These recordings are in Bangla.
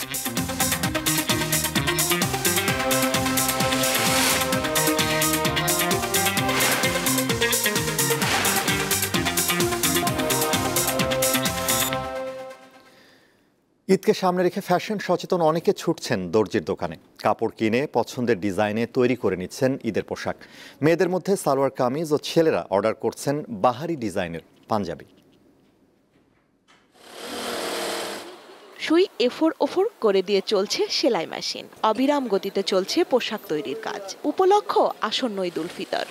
ঈদকে সামনে রেখে ফ্যাশন সচেতন অনেকে ছুটছেন দর্জির দোকানে। কাপড় কিনে পছন্দের ডিজাইনে তৈরি করে নিচ্ছেন ঈদের পোশাক। মেয়েদের মধ্যে সালোয়ার কামিজ ও ছেলেরা অর্ডার করছেন বাহারি ডিজাইনের পাঞ্জাবি। সুই এফোর ওফোর করে দিয়ে চলছে সেলাই মেশিন। অবিরাম গতিতে চলছে পোশাক তৈরির কাজ। উপলক্ষ আসন্ন ঈদ উল ফিতর।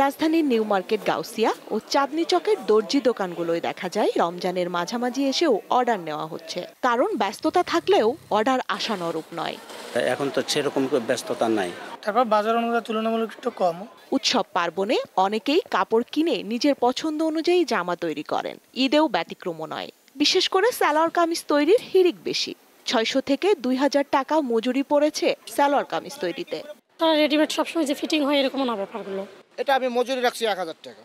রাজধানীর নিউ মার্কেট, গাউসিয়া ও চাঁদনী চকের দর্জি দোকানগুলোয় দেখা যায় রমজানের মাঝামাঝি এসেও অর্ডার নেওয়া হচ্ছে। কারণ ব্যস্ততা থাকলেও অর্ডার আশানুরূপ নয়। এখন তো সেরকম ব্যস্ততা নাই, তারপর বাজার অনুযায়ী তুলনামূলক একটু কম। উৎসব পার্বণে অনেকেই কাপড় কিনে নিজের পছন্দ অনুযায়ী জামা তৈরি করেন। ঈদেও ব্যতিক্রম নয়। বিশেষ করে সালোয়ার কামিজ তৈরির হিড়িক বেশি। 600 থেকে 2000 টাকা মজুরি পড়েছে সালোয়ার কামিজ তৈরিতে। রেডিমেড সবসময় যে ফিটিং হয় এরকম না ব্যাপারগুলো। এটা আমি মজুরি রাখছি 1000 টাকা।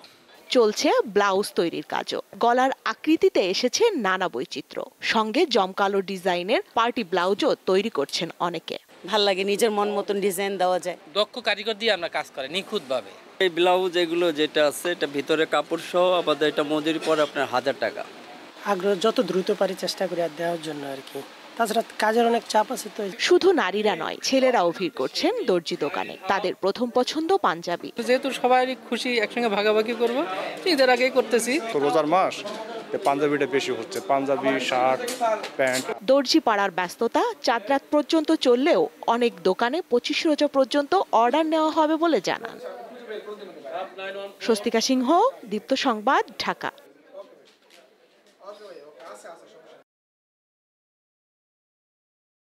চলছে ব্লাউজ তৈরির কাজও। গলার আকৃতিতে এসেছে নানা বৈচিত্র্য। সঙ্গে জমকালো ডিজাইনের পার্টি ব্লাউজও তৈরি করছেন অনেকে। ভাল লাগে, নিজের মন মতন ডিজাইন দেওয়া যায়। দক্ষ কারিগর দিয়ে আমরা কাজ করি নিখুঁতভাবে। এই ব্লাউজ এগুলো যেটা আছে এটা ভিতরে কাপড় সহ আপাতত এটা মজুরি পড়ে আপনার 1000 টাকা। আগ্রহ যত দ্রুত পারি চেষ্টা করি আর দেওয়ার জন্য আর কি। তাছাড়া কাজের অনেক চাপ আছে তো। শুধু নারীরা নয়, ছেলেরাও ভিড় করছেন দর্জি দোকানে। তাদের প্রথম পছন্দ পাঞ্জাবি। যেহেতু সবাই খুশি, একসঙ্গে ভাগাভাগি করবো, ঈদের আগেই করতেছি। রোজার মাস, পাঞ্জাবিটা বেশি হচ্ছে, পাঞ্জাবি, শার্ট, প্যান্ট। দর্জি পাড়ার ব্যস্ততা চাঁদ রাত পর্যন্ত চললেও অনেক দোকানে 25 রোজা পর্যন্ত অর্ডার নেওয়া হবে বলে জানান। স্বস্তিকা সিংহ, দীপ্ত সংবাদ, ঢাকা।